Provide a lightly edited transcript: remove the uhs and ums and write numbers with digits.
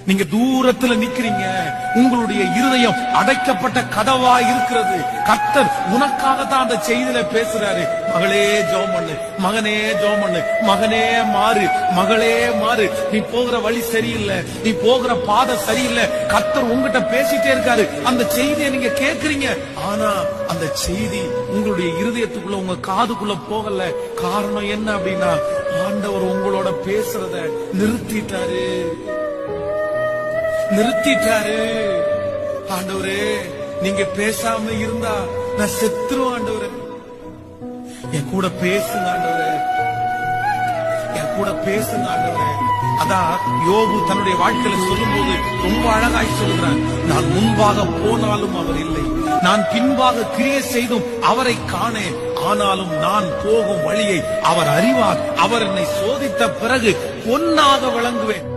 நீங்க தூரத்துல நிக்கிறீங்க, உங்களுடைய இருதயம் அடைக்கப்பட்ட கதவா இருக்கிறது. கர்த்தர் உனக்காக தான் அந்த செய்தியில பேசுறாரு. மகளே ஜெபம் பண்ணு, மகனே ஜெபம் பண்ணு, மகனே மாறு, மகளே மாறு. நீ போகிற வழி சரியில்லை, நீ போகிற பாதை சரியில்லை. கர்த்தர் உங்ககிட்ட பேசிட்டே இருக்காரு. அந்த செய்தியை நீங்க கேக்குறீங்க, ஆனா அந்த செய்தி உங்களுடைய இருதயத்துக்குள்ள, உங்க காதுக்குள்ள போகல. காரணம் என்ன அப்படின்னா, ஆண்டவர் உங்களோட பேசுறத நிறுத்திட்டாரு. ஆண்டவரே, நீங்க பேசாம இருந்தா நான் செத்துருவேன். ஆண்டவரே, என் கூட பேசுங்க. ஆண்டவரே, என் கூட பேசுங்க. ஆண்டவரே, அதான் யோபு தன்னுடைய வாழ்க்கையில சொல்லும் போது ரொம்ப அழகாய் சொல்கிறான். நான் முன்பாக போனாலும் அவர் இல்லை, நான் பின்பாக கிரியை செய்தும் அவரை காணேன். ஆனாலும் நான் போகும் வழியை அவர் அறிவார். அவர் என்னை சோதித்த பிறகு பொன்னாக விளங்குவேன்.